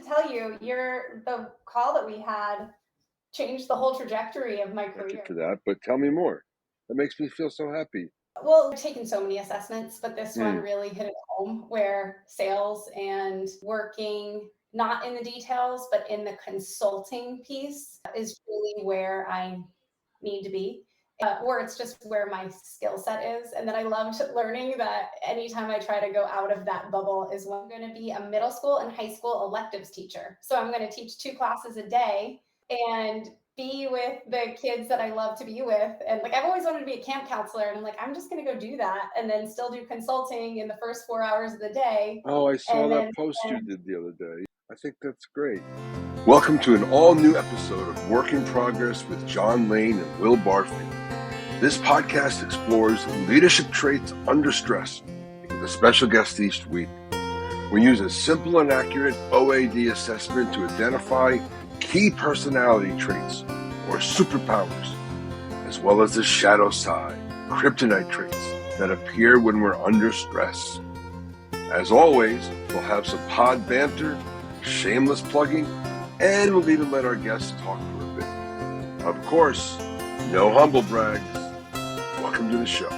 to tell you, the call that we had changed the whole trajectory of my Thank you career. for that, but tell me more. That makes me feel so happy. Well, I've taken so many assessments, but this one Mm, really hit it home where sales and working not in the details, but in the consulting piece is really where I need to be. Or it's just where my skill set is. And then I loved learning that anytime I try to go out of that bubble is when I'm going to be a middle school and high school electives teacher. So I'm going to teach 2 classes a day and be with the kids that I love to be with. And like, I've always wanted to be a camp counselor. And I'm like, I'm just going to go do that and then still do consulting in the first 4 hours of the day. Oh, I saw And that then, post you did the other day. I think that's great. Welcome to an all-new episode of Work in Progress with John Lane and Will Barfield. This podcast explores leadership traits under stress with a special guest each week. We use a simple and accurate OAD assessment to identify key personality traits or superpowers, as well as the shadow side, kryptonite traits that appear when we're under stress. As always, we'll have some pod banter, shameless plugging, and we'll even let our guests talk for a bit. Of course, no humble brags. Welcome to the show.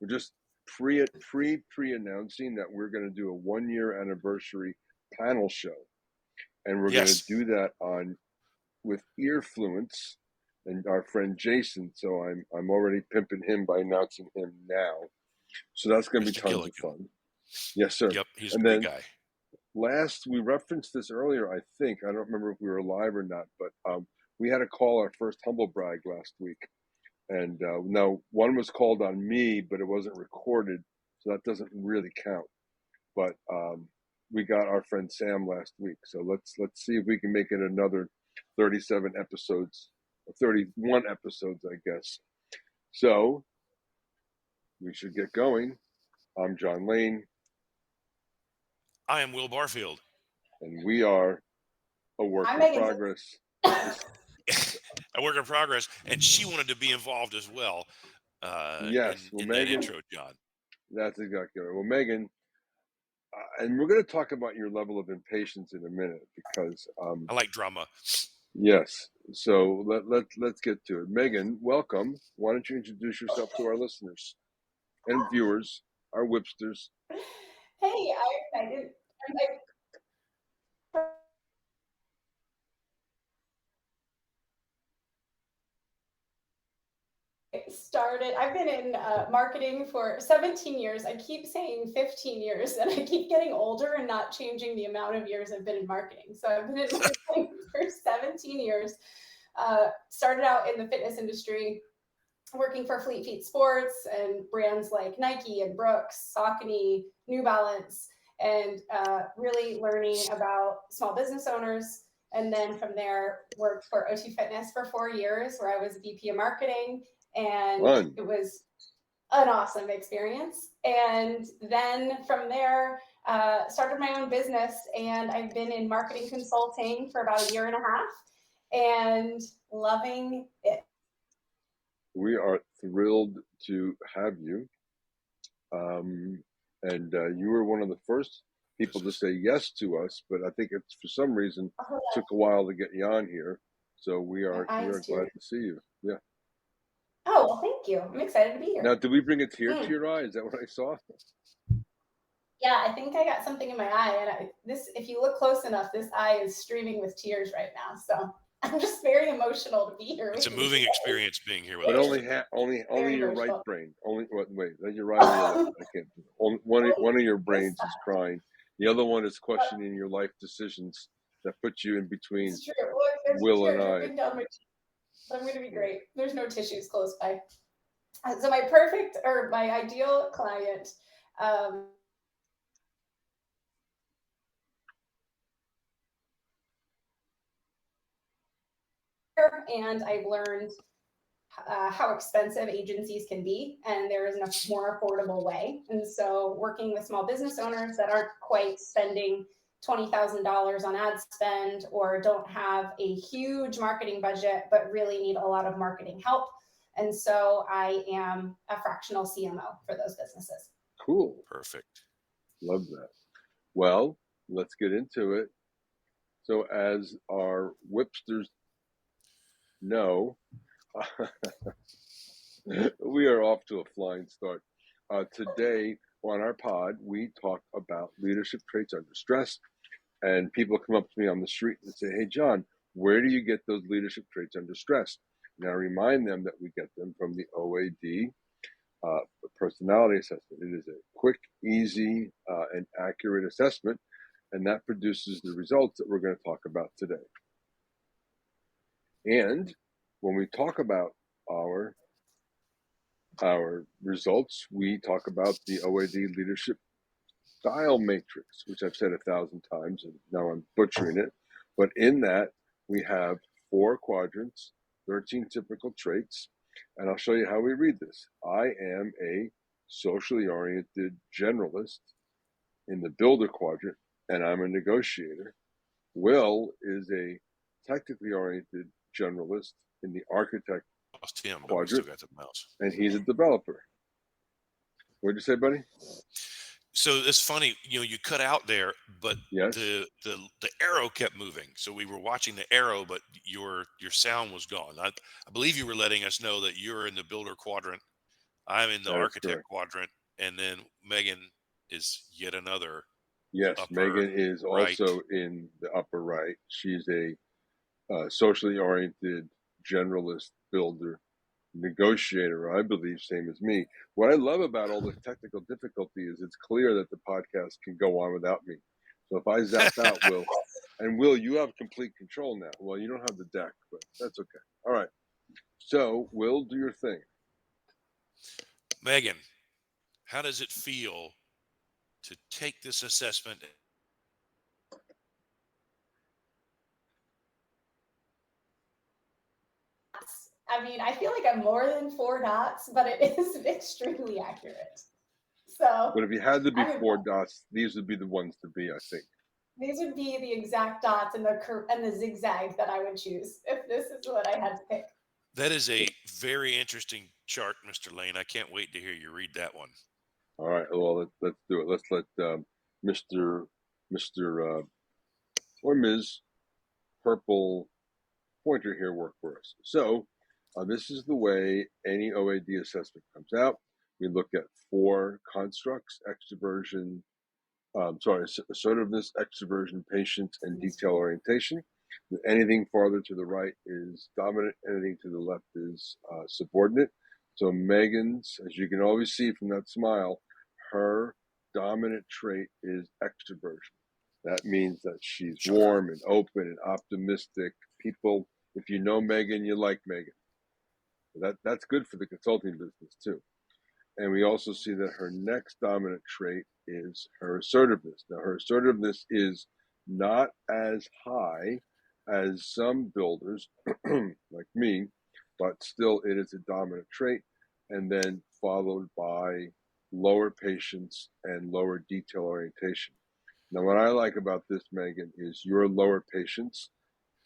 We're just pre-announcing that we're going to do a 1-year anniversary panel show, and we're going to do that with Earfluence and our friend Jason. So I'm already pimping him by announcing him now. So that's going to be tons of fun. Yes, sir. Yep, he's and a great then guy. Last, we referenced this earlier, I think. I don't remember if we were live or not, but we had to call our first humble brag last week. And now one was called on me, but it wasn't recorded, so that doesn't really count. But we got our friend Sam last week, so let's see if we can make it another 37 episodes, 31 episodes, I guess. So we should get going. I'm John Lane. I am Will Barfield. And we are a work in progress. A work in progress, and she wanted to be involved as well. Yes, in Megan, that intro, John. That's exactly right. Well, Megan, and we're going to talk about your level of impatience in a minute because I like drama. Yes. So let's get to it. Megan, welcome. Why don't you introduce yourself to our listeners and viewers, our whipsters? Hey, I'm excited. I've been in marketing for 17 years. I keep saying 15 years, and I keep getting older and not changing the amount of years I've been in marketing. So I've been in marketing for 17 years. Started out in the fitness industry, working for Fleet Feet Sports and brands like Nike and Brooks, Saucony, New Balance, and really learning about small business owners. And then from there, worked for O2 Fitness for 4 years, where I was VP of marketing. And It was an awesome experience. And then from there, started my own business, and I've been in marketing consulting for about 1.5 years and loving it. We are thrilled to have you. And you were one of the first people to say yes to us, but I think it's for some reason took a while to get you on here. So we are glad to see you. Yeah. Oh, well, thank you. I'm excited to be here. Now, did we bring a tear to your eye? Is that what I saw? Yeah, I think I got something in my eye, and if you look close enough, this eye is streaming with tears right now. So I'm just very emotional to be here. It's a moving experience being here with us. But only your right brain. Wait, you're right on your left. I can't. One of your brains is crying. The other one is questioning your life decisions that put you in between Will and I. I'm going to be great. There's no tissues close by. So my ideal client, and I've learned how expensive agencies can be, and there is a more affordable way. And so working with small business owners that aren't quite spending $20,000 on ad spend or don't have a huge marketing budget, but really need a lot of marketing help. And so I am a fractional CMO for those businesses. Cool. Perfect. Love that. Well, let's get into it. So as our whipsters know, we are off to a flying start. Today on our pod, we talk about leadership traits under stress. And people come up to me on the street and say, "Hey, John, where do you get those leadership traits under stress?" And I remind them that we get them from the OAD personality assessment. It is a quick, easy, and accurate assessment, and that produces the results that we're going to talk about today. And when we talk about our results, we talk about the OAD leadership style matrix, which I've said 1,000 times, and now I'm butchering it. But in that, we have 4 quadrants, 13 typical traits, and I'll show you how we read this. I am a socially oriented generalist in the builder quadrant, and I'm a negotiator. Will is a technically oriented generalist in the architect Lost him, but we quadrant, still got the mouse. and he's a developer. What'd you say, buddy? So it's funny, you cut out there, but Yes. the arrow kept moving. So we were watching the arrow, but your sound was gone. I believe you were letting us know that you're in the builder quadrant. I'm in the That is architect correct. quadrant, and then Megan is yet another Yes, upper Megan is right. also in the upper right. She's a socially oriented generalist builder, negotiator, I believe, same as me. What I love about all the technical difficulty is it's clear that the podcast can go on without me. So if I zap out, Will, you have complete control now. Well, you don't have the deck, but that's okay. All right. So, Will, do your thing. Megan, how does it feel to take this assessment? I mean, I feel like I'm more than 4 dots, but it is extremely accurate. So, But if you had to be I'm 4 dots, these would be the ones to be, I think. these would be the exact dots and the zigzag that I would choose if this is what I had to pick. That is a very interesting chart, Mr. Lane. I can't wait to hear you read that one. All right. Well, let's do it. Let's let Mr. Or Ms. Purple Pointer here work for us. So this is the way any OAD assessment comes out. We look at 4 constructs: extroversion, assertiveness, extroversion, patience, and detail orientation. Anything farther to the right is dominant. Anything to the left is subordinate. So Megan's, as you can always see from that smile, her dominant trait is extroversion. That means that she's warm and open and optimistic. People, if you know Megan, you like Megan. That's good for the consulting business too. And we also see that her next dominant trait is her assertiveness. Now, her assertiveness is not as high as some builders, like me, but still it is a dominant trait. And then followed by lower patience and lower detail orientation. Now, what I like about this, Megan, is your lower patience.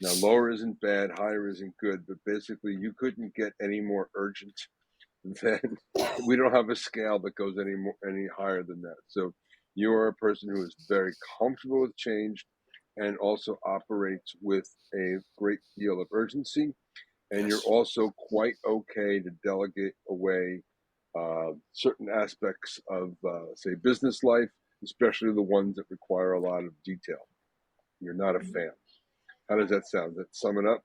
Now, lower isn't bad, higher isn't good, but basically you couldn't get any more urgent than we don't have a scale that goes any higher than that. So you are a person who is very comfortable with change and also operates with a great deal of urgency. And you're also quite okay to delegate away certain aspects of, say, business life, especially the ones that require a lot of detail. You're not a fan. How does that sound? Does that sum it up?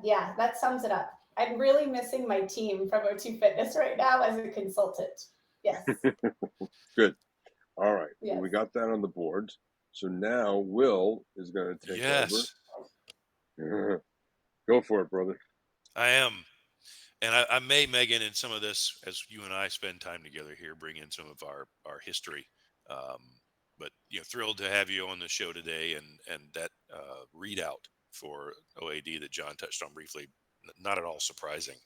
Yeah, that sums it up. I'm really missing my team from O2 Fitness right now as a consultant. Yes. Good. All right. Yes. Well, we got that on the board. So now Will is going to take over. Go for it, brother. I am. And I may, Megan, in some of this, as you and I spend time together here, bring in some of our history. But thrilled to have you on the show today, and that readout for OAD that John touched on briefly, not at all surprising.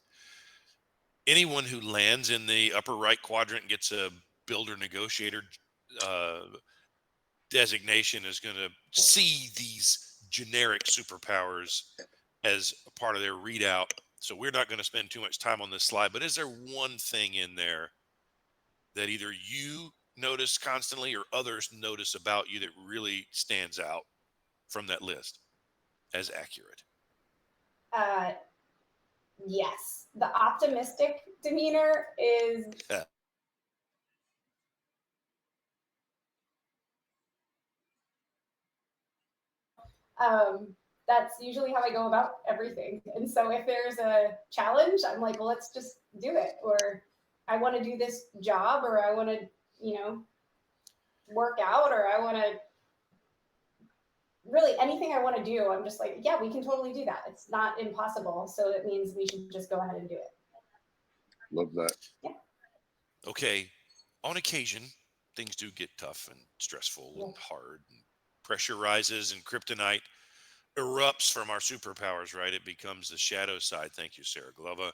Anyone who lands in the upper right quadrant gets a builder negotiator designation is going to see these generic superpowers as a part of their readout. So we're not going to spend too much time on this slide, but is there one thing in there that either you notice constantly or others notice about you that really stands out from that list as accurate? Yes, the optimistic demeanor is that's usually how I go about everything. And so if there's a challenge, I'm like, well, let's just do it. Or I want to do this job, or I want to, work out, or I want to really anything I want to do. I'm just like, yeah, we can totally do that. It's not impossible. So it means we should just go ahead and do it. Love that. Yeah. Okay. On occasion, things do get tough and stressful and hard, and pressure rises and kryptonite erupts from our superpowers, right? It becomes the shadow side. Thank you, Sarah Glova.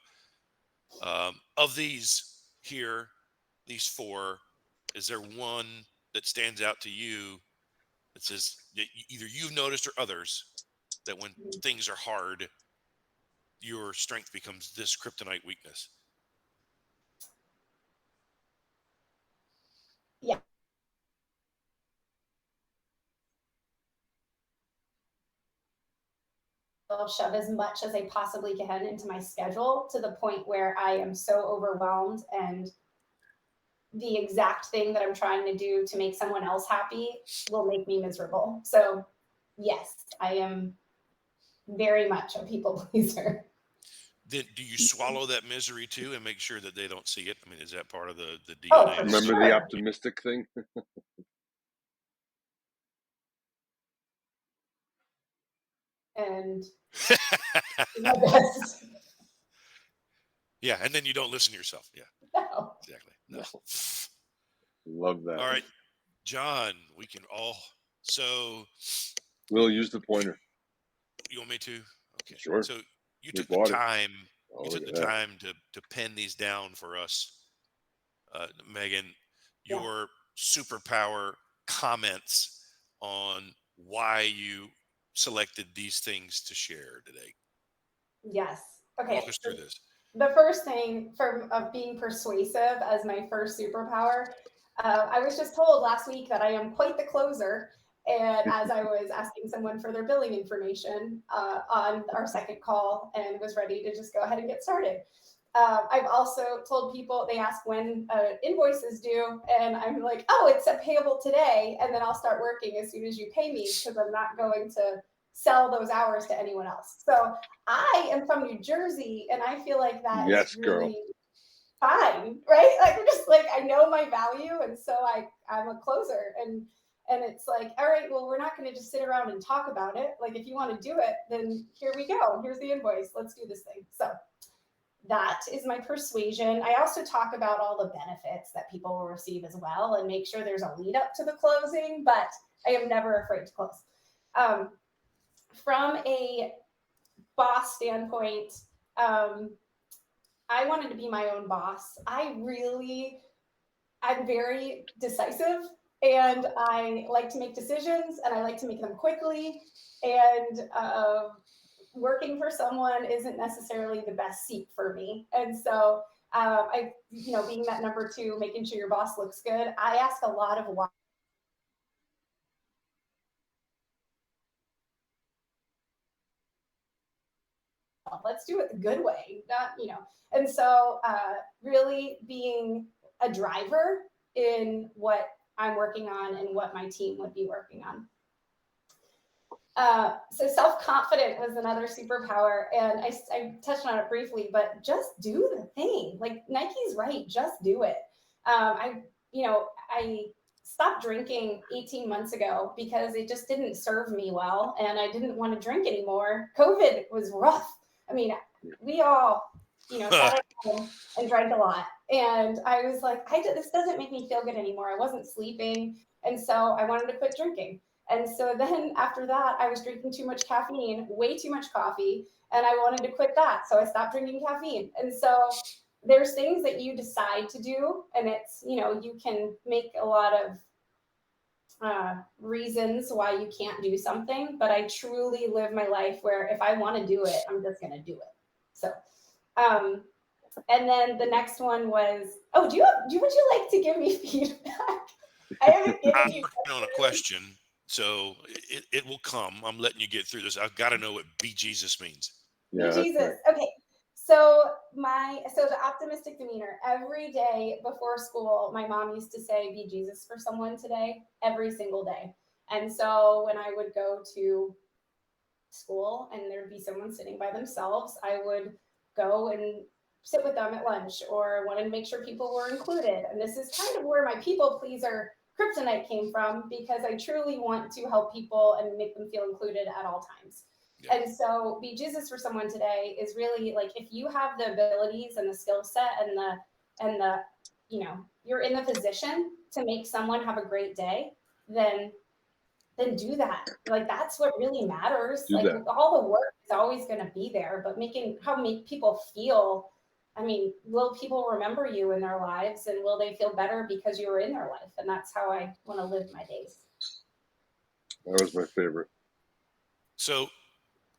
Of these here, these four, is there one that stands out to you that says that either you've noticed or others that when things are hard, your strength becomes this kryptonite weakness? Yeah. I'll shove as much as I possibly can into my schedule to the point where I am so overwhelmed, and the exact thing that I'm trying to do to make someone else happy will make me miserable. So yes, I am very much a people pleaser. Then do you swallow that misery too and make sure that they don't see it? I mean, is that part of the DNA? Oh, for Remember sure. the optimistic thing? And my best. Yeah, and then you don't listen to yourself. Yeah, No. exactly. No. Love that. All right, John, we can all. So We'll use the pointer. you want me to? Okay. Sure. So you We took the bought it. time. Oh, You took look the at that. time to pen these down for us, Megan. Your superpower comments on why you selected these things to share today. Yes. Okay. Walk us through this. The first thing of being persuasive as my first superpower, I was just told last week that I am quite the closer. And as I was asking someone for their billing information on our second call, and was ready to just go ahead and get started. I've also told people, they ask when invoice is due, and I'm like, oh, it's payable today, and then I'll start working as soon as you pay me, because I'm not going to sell those hours to anyone else. So I am from New Jersey, and I feel like that Yes, is girl. really fine, right? Like, I'm just like, I know my value, and so I'm a closer, and it's like, all right, well, we're not going to just sit around and talk about it. Like, if you want to do it, then here we go. Here's the invoice. Let's do this thing. So that is my persuasion. I also talk about all the benefits that people will receive as well, and make sure there's a lead up to the closing, but I am never afraid to close. From a boss standpoint, I wanted to be my own boss. I'm very decisive, and I like to make decisions, and I like to make them quickly. And working for someone isn't necessarily the best seat for me. And so being that number two, making sure your boss looks good, I ask a lot of why. Let's do it the good way, not. And so really being a driver in what I'm working on and what my team would be working on. So self-confident was another superpower, and I touched on it briefly, but just do the thing. Like, Nike's right, just do it. I stopped drinking 18 months ago because it just didn't serve me well, and I didn't want to drink anymore. COVID was rough. I mean, we all, sat at home and drank a lot, and I was like, this doesn't make me feel good anymore. I wasn't sleeping, and so I wanted to quit drinking. And so then after that, I was drinking too much caffeine, way too much coffee, and I wanted to quit that. So I stopped drinking caffeine. And so there's things that you decide to do, and it's, you can make a lot of reasons why you can't do something, but I truly live my life where if I want to do it, I'm just going to do it. So And then the next one was, oh, would you like to give me feedback? I haven't given I'm you working on a question, so it will come. I'm letting you get through this. I've got to know what "be Jesus" means. Be Yeah, Jesus. Okay. So the optimistic demeanor. Every day before school, my mom used to say, "Be Jesus for someone today," every single day. And so when I would go to school and there'd be someone sitting by themselves, I would go and sit with them at lunch or wanted to make sure people were included. And this is kind of where my people pleaser kryptonite came from, because I truly want to help people and make them feel included at all times. Yeah. And so be Jesus for someone today is really like, if you have the abilities and the skill set and the you're in the position to make someone have a great day, then do that. Like, that's what really matters. Do like that. all the work is always going to be there, but make people feel, I mean, will people remember you in their lives, and will they feel better because you were in their life? And that's how I want to live my days. That was my favorite. So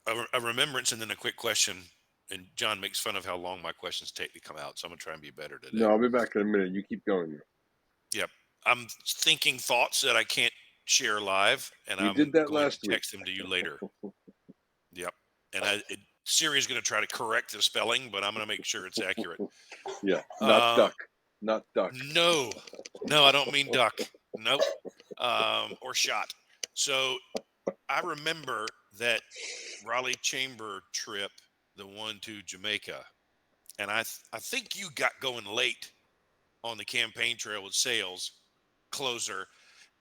a remembrance and then a quick question. And John makes fun of how long my questions take to come out, so I'm gonna try and be better today. No, I'll be back in a minute. You keep going. Yep. I'm thinking thoughts that I can't share live, and We I'm did that going last to text them to you later. Yep. And Siri is going to try to correct the spelling, but I'm going to make sure it's accurate. Yeah, not duck. Not duck. No, I don't mean duck. Nope. Or shot. So I remember that Raleigh Chamber trip, the one to Jamaica, and I think you got going late on the campaign trail with sales closer,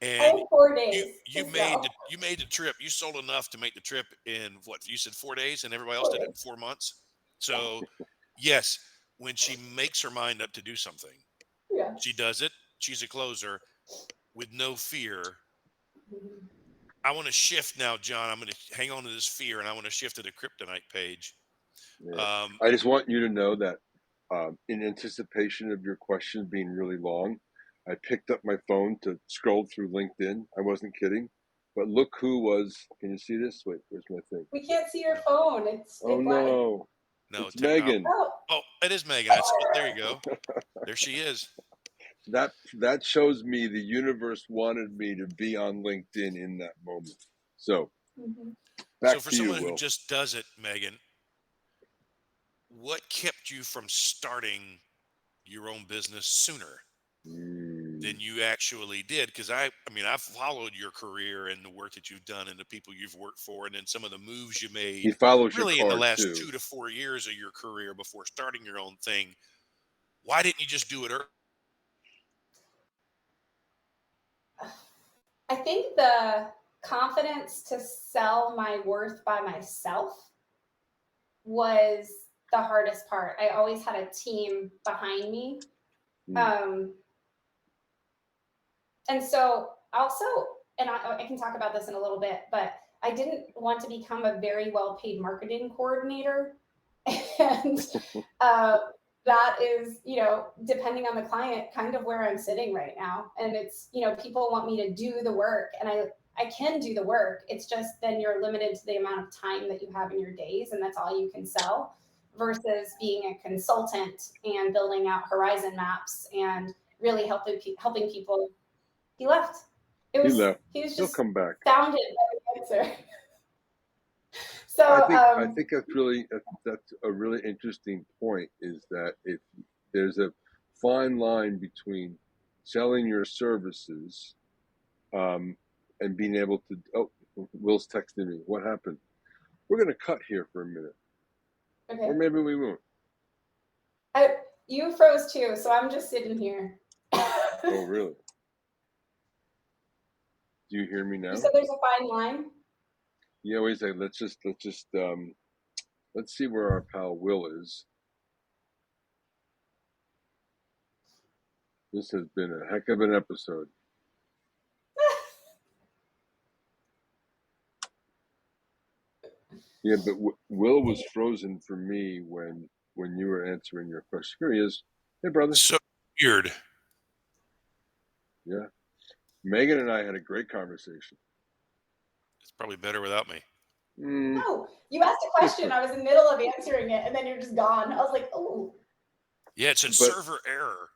and 4 days. you made the trip. You sold enough to make the trip in what you said 4 days, and everybody else 4 did it in days. 4 months. So yes, when she makes her mind up to do something, Yeah. she does it. She's a closer with no fear. Mhm. I want to shift now, John. I'm going to hang on to this fear, and I want to shift to the kryptonite page. Yeah. I just want you to know that in anticipation of your question being really long, I picked up my phone to scroll through LinkedIn. I wasn't kidding. But look who was, can you see this? Wait, where's my thing? We can't see your phone. Oh, no. No, it's Megan. Oh, it is Megan. There you go. There she is. That shows me the universe wanted me to be on LinkedIn in that moment. So, back for to you, someone Will. who just does it, Megan, what kept you from starting your own business sooner than you actually did? Because I've followed your career and the work that you've done and the people you've worked for, and then some of the moves you made. He follows really your in the card, last too. 2 to 4 years of your career before starting your own thing. Why didn't you just do it early? I think the confidence to sell my worth by myself was the hardest part. I always had a team behind me. And so also, and I can talk about this in a little bit, but I didn't want to become a very well-paid marketing coordinator. And that is, depending on the client, kind of where I'm sitting right now. And it's, people want me to do the work, and I can do the work. It's just then you're limited to the amount of time that you have in your days, and that's all you can sell, versus being a consultant and building out horizon maps and really helping people. He left. He was just He'll come back. Astounded by the answer. So I think that's a really interesting point, is that there's a fine line between selling your services and being able to. Oh, Will's texting me. What happened? We're going to cut here for a minute. Okay. Or maybe we won't. You froze too, so I'm just sitting here. Oh, really? Do you hear me now? You said there's a fine line? Yeah, wait a second. Let's see where our pal Will is. This has been a heck of an episode. Yeah, but Will was frozen for me when you were answering your question. Here he is. Hey, brother. So weird. Yeah. Megan and I had a great conversation. It's probably better without me. No, you asked a question. I was in the middle of answering it, and then you're just gone. I was like, oh. Yeah, it said server error,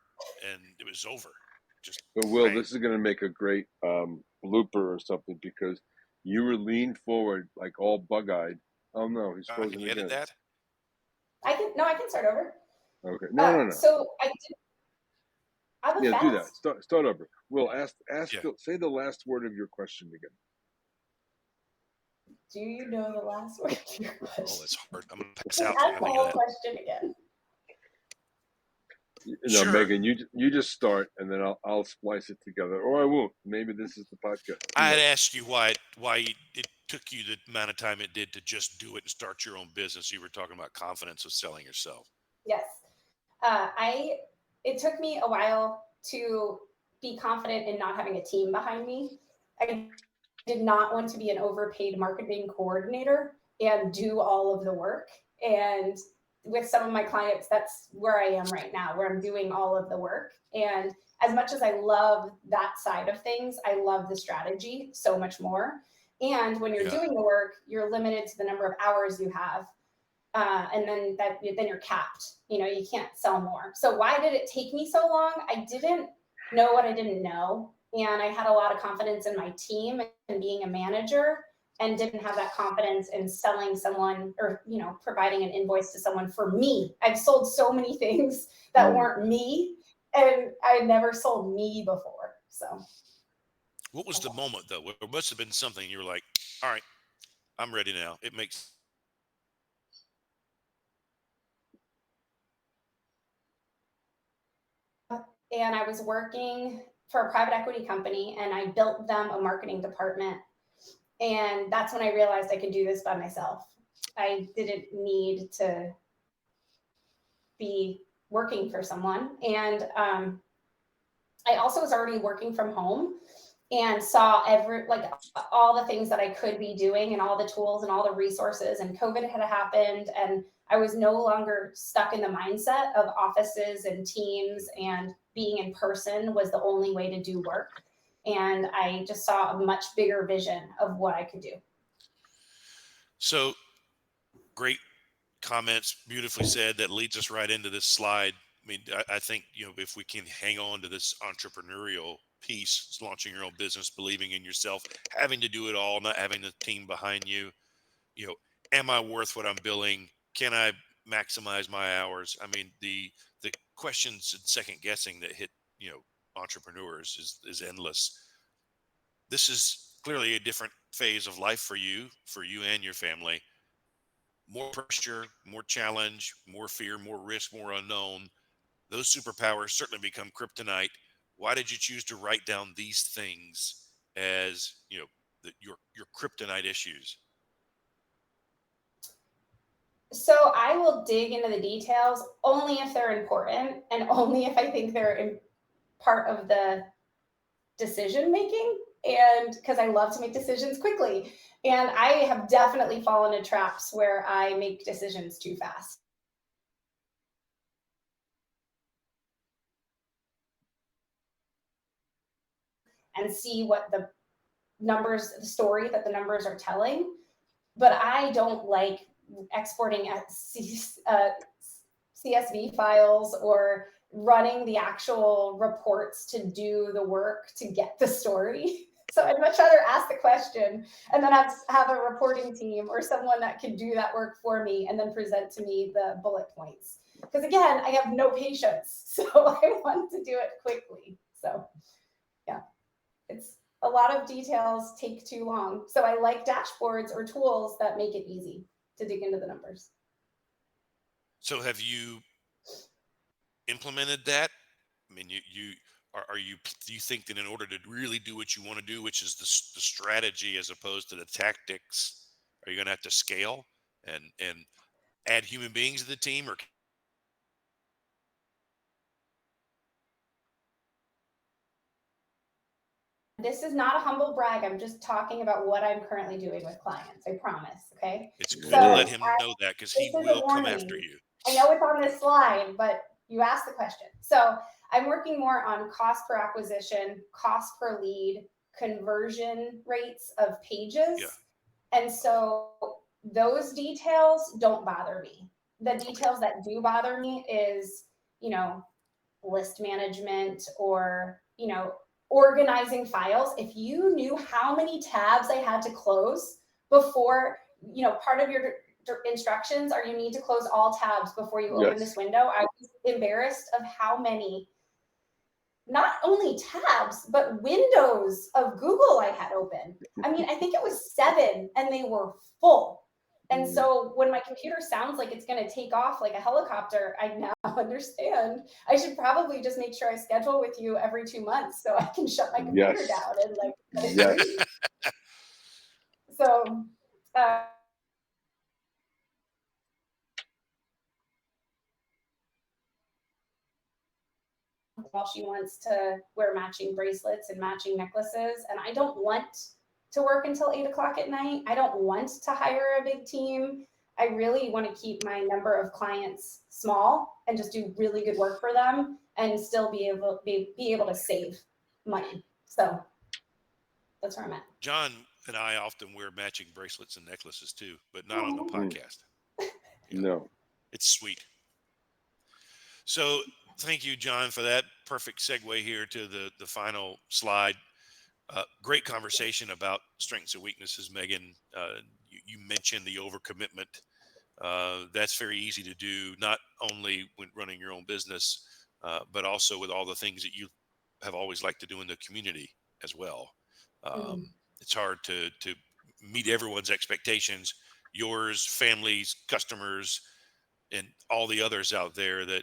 and it was over. But Will, bang. this is going to make a great blooper or something, because you were leaned forward like all bug-eyed. Oh no, he's frozen Can you again. edit that? I can start over. Okay, no. So I was Yeah, fast. do that. Start over. Will, say the last word of your question again. Do you know the last word of your question? Oh, that's hard. I'm gonna pass Just out. ask the whole question again. No, Sure. Megan, you just start, and then I'll splice it together, or I won't. Maybe this is the podcast. I had asked you why it took you the amount of time it did to just do it and start your own business. You were talking about confidence of selling yourself. Yes. It took me a while to be confident in not having a team behind me. I did not want to be an overpaid marketing coordinator and do all of the work. And with some of my clients, that's where I am right now, where I'm doing all of the work. And as much as I love that side of things, I love the strategy so much more. And when you're doing the work, you're limited to the number of hours you have. And then you're capped. You can't sell more. So why did it take me so long? I didn't know what I didn't know. And I had a lot of confidence in my team and being a manager, and didn't have that confidence in selling someone or, providing an invoice to someone for me. I've sold so many things that weren't me, and I never sold me before. So what was the moment though? It must have been something you were like, all right, I'm ready now. It makes and I was working for a private equity company, and I built them a marketing department. And that's when I realized I could do this by myself. I didn't need to be working for someone. And I also was already working from home and saw all the things that I could be doing and all the tools and all the resources, and COVID had happened, and I was no longer stuck in the mindset of offices and teams, and being in person was the only way to do work. And I just saw a much bigger vision of what I could do. so great comments, beautifully said. That leads us right into this slide. I mean, I think, if we can hang on to this entrepreneurial piece, launching your own business, believing in yourself, having to do it all, not having the team behind you, am I worth what I'm billing? Can I maximize my hours? I mean, the questions and second guessing that hit, entrepreneurs is endless. This is clearly a different phase of life for you and your family. More pressure, more challenge, more fear, more risk, more unknown. Those superpowers certainly become kryptonite. Why did you choose to write down these things as, your kryptonite issues? So I will dig into the details only if they're important, and only if I think they're part of the decision making, and because I love to make decisions quickly. And I have definitely fallen into traps where I make decisions too fast. And see what the story that the numbers are telling. But I don't like exporting CSV files or running the actual reports to do the work to get the story. So I'd much rather ask the question and then have a reporting team or someone that can do that work for me and then present to me the bullet points. Because again, I have no patience. So I want to do it quickly. So yeah, it's a lot of details take too long. So I like dashboards or tools that make it easy to dig into the numbers. So have you implemented that? I mean, do you think that in order to really do what you want to do, which is the strategy as opposed to the tactics, are you going to have to scale and add human beings to the team? Or This is not a humble brag. I'm just talking about what I'm currently doing with clients. I promise. Okay. it's good to let him know that, because he will come after you. I know it's on this slide, but you asked the question. So I'm working more on cost per acquisition, cost per lead, conversion rates of pages. Yeah. And so those details don't bother me. The details that do bother me is list management or, organizing files. If you knew how many tabs I had to close before, part of your instructions are you need to close all tabs before you open this window. I was embarrassed of how many, not only tabs, but windows of Google I had open. I mean, I think it was 7 and they were full. And so when my computer sounds like it's going to take off like a helicopter, I now understand I should probably just make sure I schedule with you every 2 months so I can shut my computer down and So, while she wants to wear matching bracelets and matching necklaces, and I don't want to work until 8 o'clock at night. I don't want to hire a big team. I really want to keep my number of clients small and just do really good work for them and still be able to save money. So that's where I'm at. John and I often wear matching bracelets and necklaces too, but not on the podcast. No. It's sweet. So thank you, John, for that perfect segue here to the final slide. Great conversation about strengths and weaknesses, Megan. You mentioned the overcommitment. That's very easy to do, not only when running your own business, but also with all the things that you have always liked to do in the community as well. It's hard to meet everyone's expectations, yours, families, customers, and all the others out there that,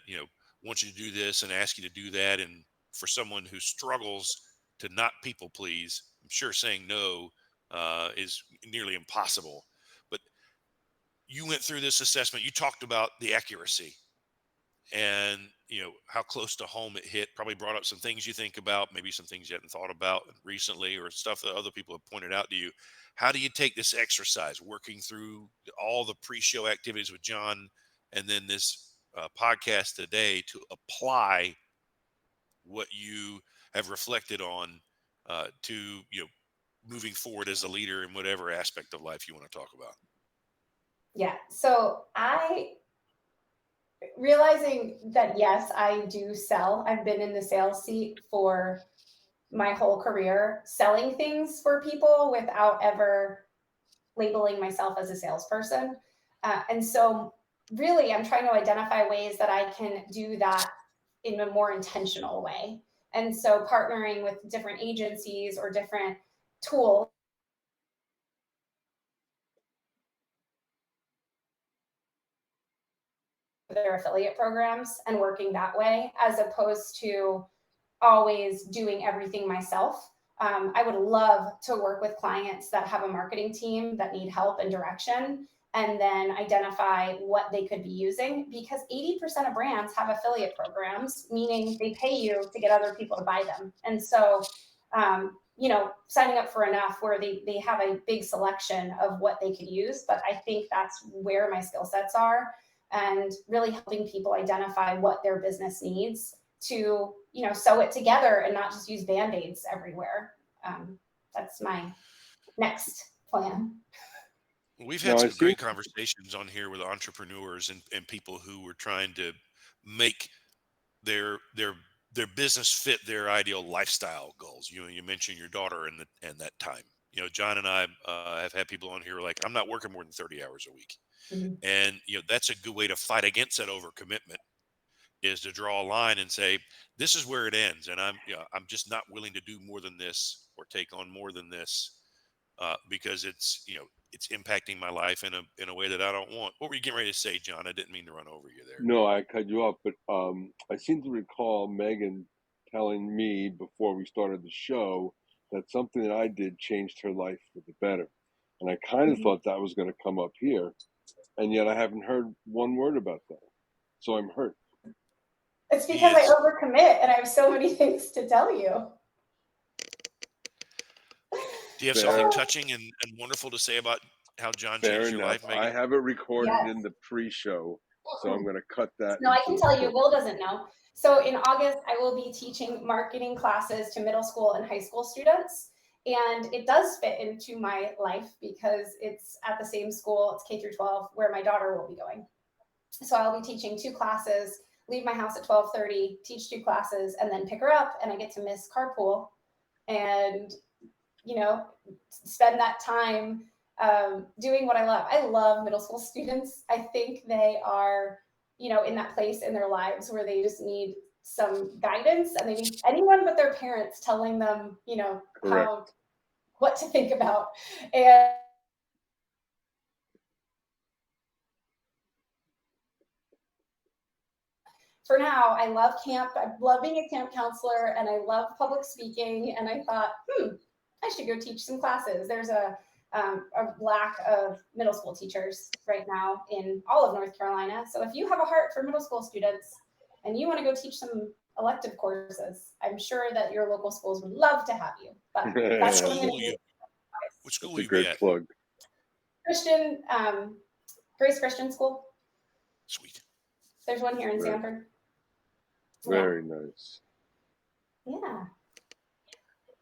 want you to do this and ask you to do that. And for someone who struggles to not people please, I'm sure saying no is nearly impossible. But you went through this assessment. You talked about the accuracy and, how close to home it hit. Probably brought up some things you think about, maybe some things you hadn't thought about recently or stuff that other people have pointed out to you. How do you take this exercise, working through all the pre-show activities with John and then this podcast today, to apply what you have reflected on to moving forward as a leader in whatever aspect of life you want to talk about? Yeah. So realizing that, yes, I do sell. I've been in the sales seat for my whole career, selling things for people without ever labeling myself as a salesperson. And so really, I'm trying to identify ways that I can do that in a more intentional way. And so partnering with different agencies or different tools for their affiliate programs and working that way, as opposed to always doing everything myself. I would love to work with clients that have a marketing team that need help and direction, and then identify what they could be using, because 80% of brands have affiliate programs, meaning they pay you to get other people to buy them. And so, signing up for enough where they have a big selection of what they could use. But I think that's where my skill sets are, and really helping people identify what their business needs to, sew it together and not just use Band-Aids everywhere. That's my next plan. We've had some great conversations on here with entrepreneurs and people who were trying to make their business fit their ideal lifestyle goals. You mentioned your daughter and that time. John and I have had people on here like, I'm not working more than 30 hours a week. Mm-hmm. And that's a good way to fight against that overcommitment, is to draw a line and say, this is where it ends, and I'm just not willing to do more than this or take on more than this because it's impacting my life in a way that I don't want. What were you getting ready to say, John? I didn't mean to run over you there. No, I cut you off, but I seem to recall Megan telling me before we started the show that something that I did changed her life for the better, and I kind of thought that was going to come up here, and yet I haven't heard one word about that, so I'm hurt. It's because I overcommit and I have so many things to tell you. Do you have something touching and wonderful to say about how John changed your life, Megan? I have it recorded in the pre-show, so I'm going to cut that. No, I can tell you, Will doesn't know. So in August, I will be teaching marketing classes to middle school and high school students. And it does fit into my life because it's at the same school, it's K through 12, where my daughter will be going. So I'll be teaching 2 classes leave my house at 12:30, teach 2 classes, and then pick her up, and I get to miss carpool and, spend that time doing what I love. I love middle school students. I think they are, in that place in their lives where they just need some guidance, and they need anyone but their parents telling them, what to think about. And for now, I love camp. I love being a camp counselor, and I love public speaking. And I thought, I should go teach some classes. There's a lack of middle school teachers right now in all of North Carolina. So if you have a heart for middle school students and you want to go teach some elective courses, I'm sure that your local schools would love to have you. But that's what I'm going to do. What school That's a great plug. Christian, Grace Christian School. Sweet. There's one here in Sanford. Very nice. Yeah.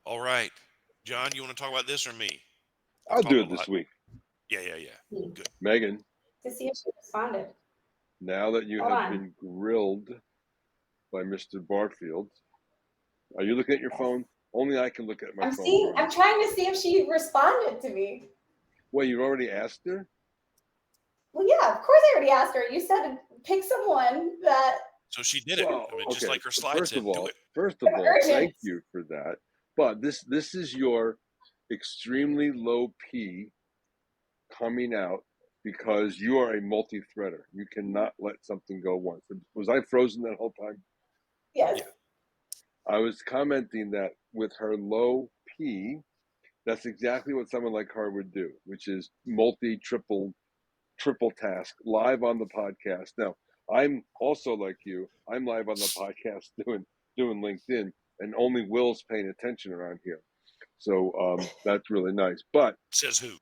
All right. John, you want to talk about this or me? I'll do it this week. Yeah. Good. Megan. To see if she responded. Now that you have been grilled by Mr. Barfield, are you looking at your phone? Only I can look at my phone. I'm trying to see if she responded to me. Well, you already asked her? Well, yeah, of course I already asked her. You said pick someone that... So she did it. Just like her slides First of all, Urgent. thank you for that. But this is your extremely low P coming out because you are a multi-threader. You cannot let something go once. Was I frozen that whole time? Yes. Yeah. I was commenting that with her low P, that's exactly what someone like her would do, which is triple task live on the podcast. Now, I'm also like you. I'm live on the podcast doing LinkedIn, and only Will's paying attention around here. So that's really nice. But says who?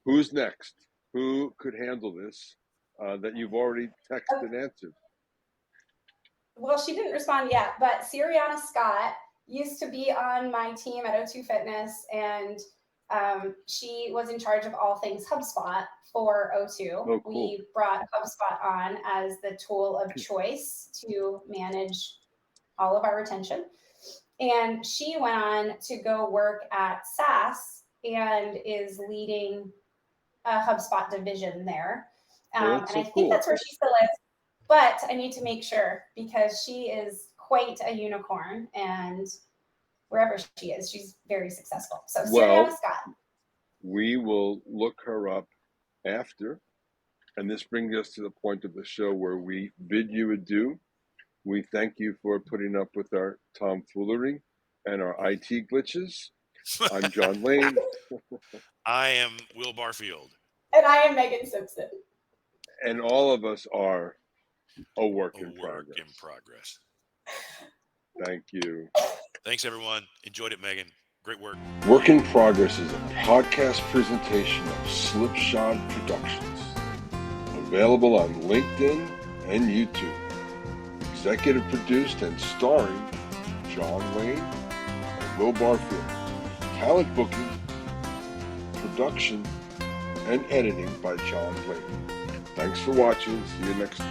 Who's next? Who could handle this that you've already texted and answered? Well, she didn't respond yet, but Cyrionna Scott used to be on my team at O2 Fitness, and she was in charge of all things HubSpot for O2. Oh, cool. We brought HubSpot on as the tool of choice to manage all of our retention. And she went on to go work at SAS and is leading a HubSpot division there. And I think that's where she still is. But I need to make sure because she is quite a unicorn, and wherever she is, she's very successful. So Cyrionna Scott. We will look her up after. And this brings us to the point of the show where we bid you adieu. We thank you for putting up with our tomfoolery and our IT glitches. I'm John Lane. I am Will Barfield. And I am Megan Simpson. And all of us are a work in progress. Thank you. Thanks, everyone. Enjoyed it, Megan. Great work. Work in Progress is a podcast presentation of Slipshod Productions. Available on LinkedIn and YouTube. Executive produced and starring John Lane and Will Barfield. Talent booking, production, and editing by John Lane. Thanks for watching. See you next week.